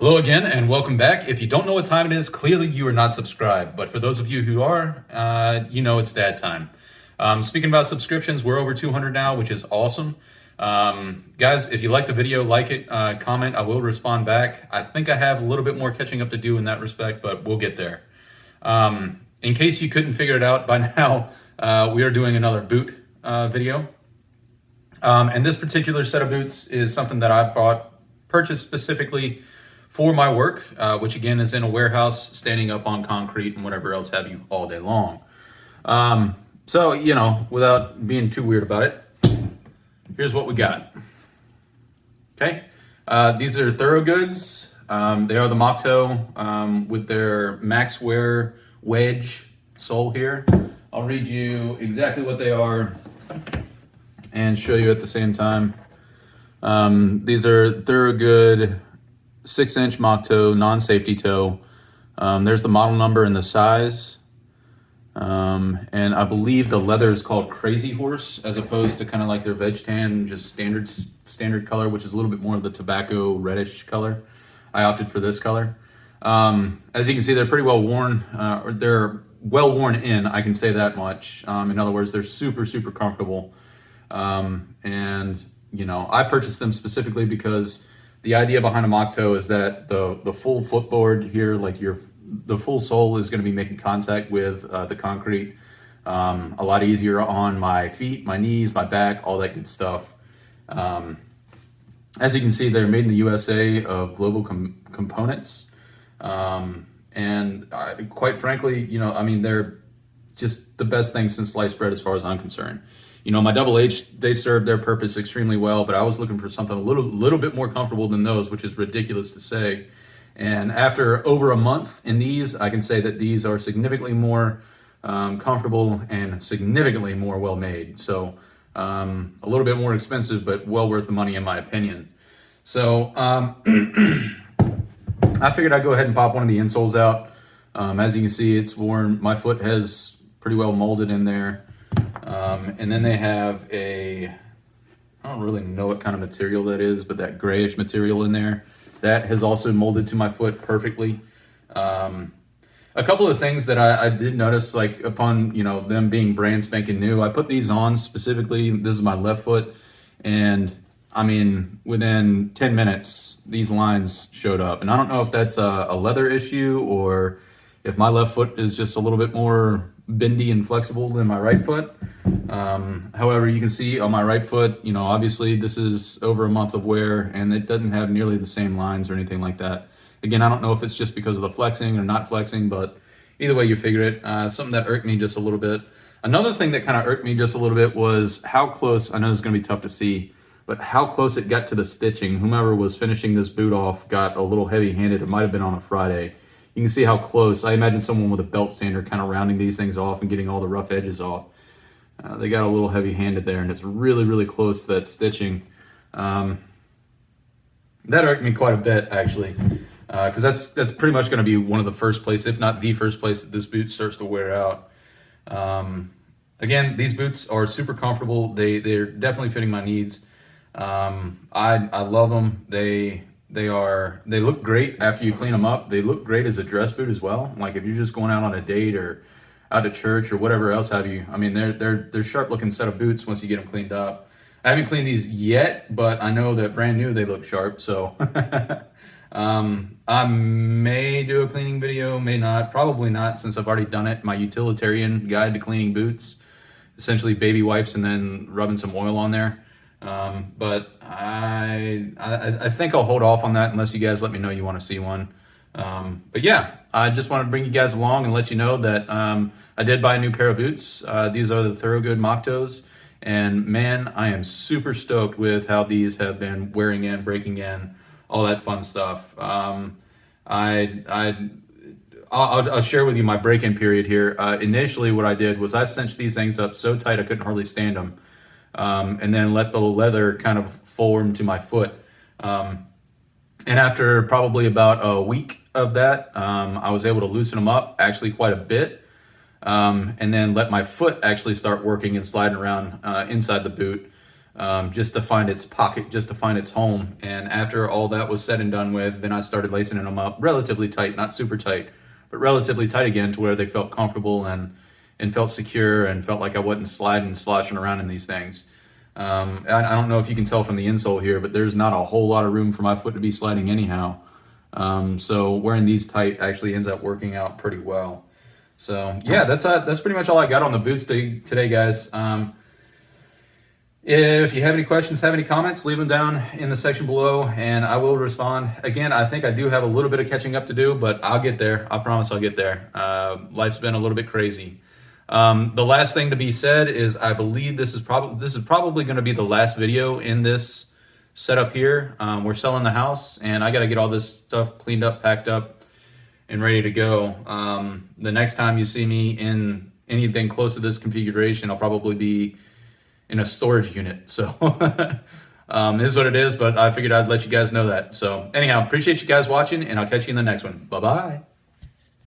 Hello again and welcome back. If you don't know what time it is, clearly you are not subscribed. But for those of you who are, you know it's dad time. Speaking about subscriptions, we're over 200 now, which is awesome. Guys, if you like the video, like it, comment. I will respond back. I think I have a little bit more catching up to do in that respect, but we'll get there. In case you couldn't figure it out by now, we are doing another boot video. And this particular set of boots is something that I purchased specifically for my work, which again is in a warehouse, standing up on concrete and whatever else have you all day long. So, you know, without being too weird about it, here's what we got. Okay, these are Thorogoods. They are the Moc Toe with their Max Wear wedge sole here. I'll read you exactly what they are and show you at the same time. These are Thorogood 6-inch Moc Toe, non-safety toe. There's the model number and the size. And I believe the leather is called Crazy Horse, as opposed to kind of like their veg tan, just standard color, which is a little bit more of the tobacco reddish color. I opted for this color. As you can see, they're pretty well worn, or they're well worn in, I can say that much. In other words, they're super, super comfortable. And you know, I purchased them specifically because the idea behind a Moc Toe is that the full footboard here, like the full sole, is going to be making contact with the concrete a lot easier on my feet, my knees, my back, all that good stuff. As you can see, they're made in the USA of global components. And quite frankly, you know, I mean, they're just the best thing since sliced bread as far as I'm concerned. You know, my Double H, they served their purpose extremely well, but I was looking for something a little bit more comfortable than those, which is ridiculous to say. And after over a month in these, I can say that these are significantly more comfortable and significantly more well made. So a little bit more expensive, but well worth the money in my opinion. So I figured I'd go ahead and pop one of the insoles out. As you can see, it's worn. My foot has pretty well molded in there. And then they have I don't really know what kind of material that is, but that grayish material in there, that has also molded to my foot perfectly. A couple of things that I did notice, like upon, you know, them being brand spanking new, I put these on specifically. This is my left foot. And I mean, within 10 minutes, these lines showed up. And I don't know if that's a leather issue or if my left foot is just a little bit more bendy and flexible than my right foot. However, you can see on my right foot, you know, obviously this is over a month of wear and it doesn't have nearly the same lines or anything like that. Again, I don't know if it's just because of the flexing or not flexing, but either way you figure it. Something that irked me just a little bit. Another thing that kind of irked me just a little bit was how close, I know it's going to be tough to see, but how close it got to the stitching. Whomever was finishing this boot off got a little heavy-handed. It might have been on a Friday. You can see how close. I imagine someone with a belt sander kind of rounding these things off and getting all the rough edges off. They got a little heavy-handed there, and it's really, really close to that stitching. That irked me quite a bit, actually, because that's pretty much going to be one of the first places, if not the first place, that this boot starts to wear out. Again, these boots are super comfortable. They're definitely fitting my needs. I love them. They look great after you clean them up. They look great as a dress boot as well. Like if you're just going out on a date or out to church or whatever else have you. I mean, they're sharp looking set of boots once you get them cleaned up. I haven't cleaned these yet, but I know that brand new they look sharp. So I may do a cleaning video, may not, probably not, since I've already done it. My utilitarian guide to cleaning boots, essentially baby wipes and then rubbing some oil on there. But I think I'll hold off on that unless you guys let me know you want to see one. But yeah, I just want to bring you guys along and let you know that I did buy a new pair of boots. These are the Thorogood Moc Toes, and man, I am super stoked with how these have been wearing in, breaking in, all that fun stuff. I'll share with you my break-in period here. Initially, what I did was I cinched these things up so tight I couldn't hardly stand them. And then let the leather kind of form to my foot. And after probably about a week of that, I was able to loosen them up actually quite a bit. And then let my foot actually start working and sliding around inside the boot. just to find its pocket, just to find its home. And after all that was said and done with, then I started lacing them up relatively tight, not super tight, but relatively tight again to where they felt comfortable and felt secure and felt like I wasn't sliding and sloshing around in these things. I don't know if you can tell from the insole here, but there's not a whole lot of room for my foot to be sliding anyhow. So wearing these tight actually ends up working out pretty well. So yeah, that's pretty much all I got on the boots today, guys. If you have any questions, have any comments, leave them down in the section below and I will respond. Again, I think I do have a little bit of catching up to do, but I'll get there. I promise I'll get there. Life's been a little bit crazy. The last thing to be said is I believe this is probably going to be the last video in this setup here. We're selling the house and I got to get all this stuff cleaned up, packed up, and ready to go. The next time you see me in anything close to this configuration, I'll probably be in a storage unit. So it is what it is, but I figured I'd let you guys know that. So anyhow, appreciate you guys watching and I'll catch you in the next one. Bye-bye.